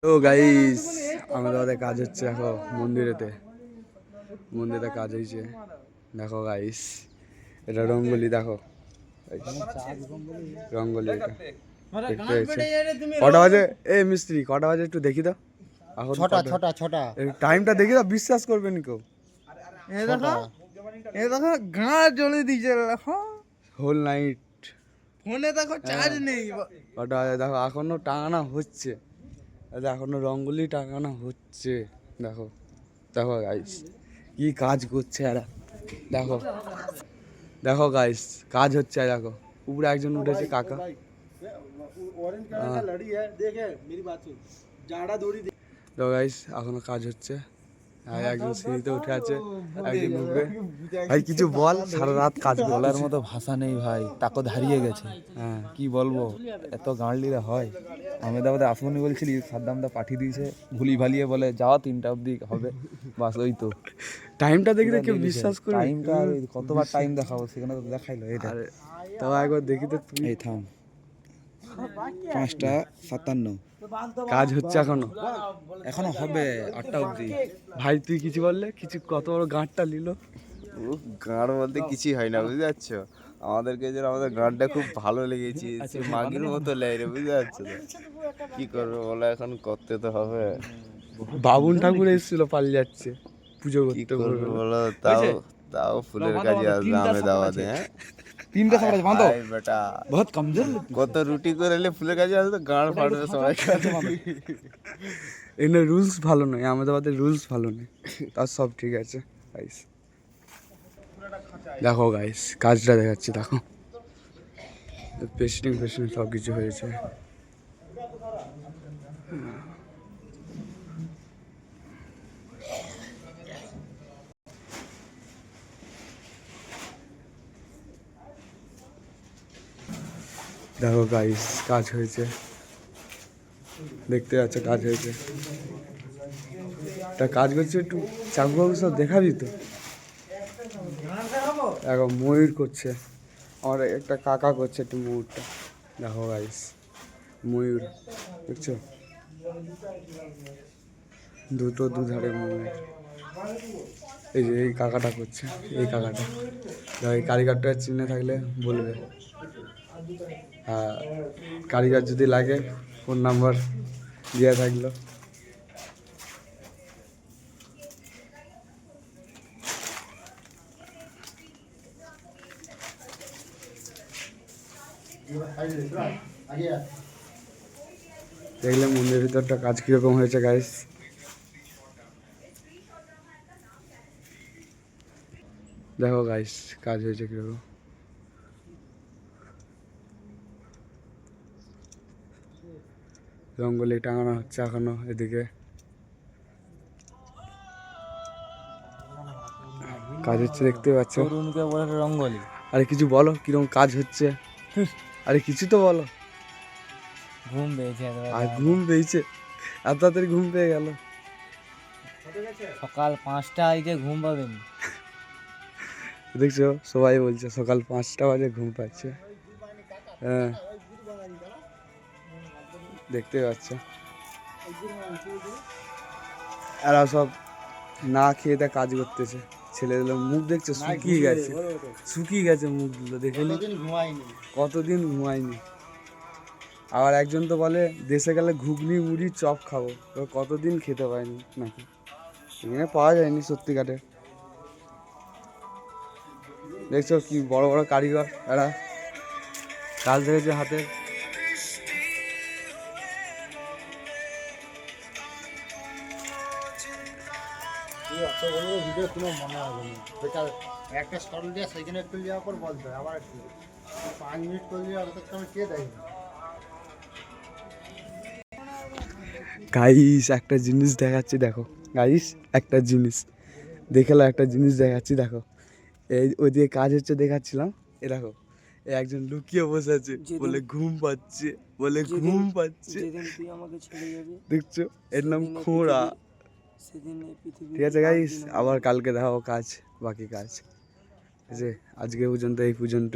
তো গাইস আমাদের কাজ হচ্ছে দেখো মন্দিরে কাজ হয়েছে দেখো গাইস এটা রঙ্গোলি দেখো রঙ্গোলি এটা দেখতে হয়েছে কটা বাজে মিস্ত্রি কটা বাজে একটু দেখি তো এখন ছটা টাইমটা দেখি তো বিশ্বাস করবে নি কেউ দেখো গা জ্বলে দিয়েছে হোল নাইট ফোনে দেখো চার্জ নেই কটা বাজে দেখো এখনো টাঙানো হচ্ছে এখনো রঙ্গোলি টাঙানো হচ্ছে দেখো দেখো গাইস কি কাজ করছে এরা দেখো দেখো গাইস কাজ হচ্ছে দেখো উপরে একজন উঠেছে কাকা তো গাইস এখনো কাজ হচ্ছে আর একজন সিঁড়িতে উঠে আছে একজন উঠবে ভাই কিছু বল সারা রাত কাজ বলার মতো ভাষা নেই ভাই তাকত হারিয়ে গেছে। হ্যাঁ কি বলবো, এত গাঁড়লিরা হয়। আহমেদাবাদে আসবনি বলছিলি, সাদ্দামদা পাঠিয়ে দিয়েছে ভুলি ভালিয়ে, বলে যাওয়া 3টা অবধি হবে, বাস ওই তো টাইমটা দেখলে কেউ বিশ্বাস করে টাইমটা কতবার টাইম দেখাবো, সেখানে তো দেখাইলো এটা। তাও একবার দেখি তো তুই এই থাম, 5টা 57 কাজ হচ্ছে এখনো হবে 8টা অবধি। ভাই তুই কিছু বললে কিছু কত বড় গাঁটটা নিল গাঁড় বলতে কিছুই হয় না, বুঝতে পারছো? আমাদেরকে যে আমাদের গাঁটটা খুব ভালো লেগেছে, মাগির মতো লেগে, বুঝতে পারছো? কি করবো বলো, এখন করতে তো হবে। বাবুন ঠাকুর এসেছিল পালিয়ে যাচ্ছে পুজো কি করতে করবো বলো, তাও ফুলের কাজে আসবে আহমেদাবাদে। হ্যাঁ 3টা সবাই বাঁধো বেটা, বহুত কমজোর। কত রুটি করে এলে ফুলের কাজে আসবে, গাঁড় ফাটবে সবাই। এখানে রুলস ভালো নয়, আহমেদাবাদের রুলস ভালো নেই, তার সব ঠিক আছে গাইস। দেখো গাইস কাজটা দেখাচ্ছি, দেখো পেস্টিং সব কিছু হয়েছে। দেখো গাইস কাজ হয়েছে, দেখতে পাচ্ছ কাজ হয়েছে। তা কাজ করছে, একটু চাকু সব দেখাবি তো। দেখো ময়ূর করছে, আমার একটা কাকা করছে একটু ময়ূরটা। দেখো গাইস ময়ূর দেখছো, দুধারে ময়ূর। এই যে এই কাকাটা করছে, এই কাকাটা। দেখো এই কারিগরটা চিনে থাকলে বলবে, কারিগর যদি লাগে ফোন নাম্বার দেওয়া থাকলো। দেখলে মন্দিরের ভিতরটা কাজ কিরকম হয়েছে গাইস। দেখো গাইস কাজ হয়েছে কিরকম। রঙ্গোলি টাঙানো হচ্ছে এখনো এদিকে, কাজ হচ্ছে দেখতে পাচ্ছ। তরুণকে বলে রঙ্গলি। আরে কিছু বলো কিরকম কাজ হচ্ছে, আরে কিছু তো বলো। ঘুম পেয়েছে, আর ঘুম পেয়েছে, এত তাড়াতাড়ি ঘুম পেয়ে গেল। সকাল 5টা আইতে ঘুম পাবেন। দেখছো সবাই বলছে সকাল 5টা বাজে ঘুম পাচ্ছে। হ্যাঁ দেখতে পাচ্ছ, এরা সব না খেয়ে তা কাজ করতেছে। ছেলেগুলো মুখ দেখছে শুকিয়ে গেছে মুখগুলো দেখে নি, কতদিন ঘুমায়নি। আবার একজন তো বলে দেশে গেলে ঘুগনি মুড়ি চপ খাবো, কতদিন খেতে পাইনি নাকি, এখানে পাওয়া যায়নি সত্যিকারে। দেখছো কি বড় বড় কারিগর, এরা কাজ দেখেছে হাতে। একটা স্টল দিয়ে সেখানে একটু যাওয়ার পর বলতে হয় আবার একটু 5 মিনিট করলে আর তো কে দেয় না। গাইস একটা জিনিস দেখাচ্ছি দেখো, গাইস একটা জিনিস দেখালো, একটা জিনিস দেখাচ্ছি দেখো। এই ওইদিকে কাজ হচ্ছে দেখাচ্ছিলাম, এ দেখো একজন লুকিয়ে বসে আছে, বলে ঘুম পাচ্ছে, দেখছো এর নাম খোঁড়া। ঠিক আছে গাইস, আবার কালকে দেখাবো কাজ, বাকি কাজ। ঠিক আছে আজকে পর্যন্ত এই পর্যন্ত।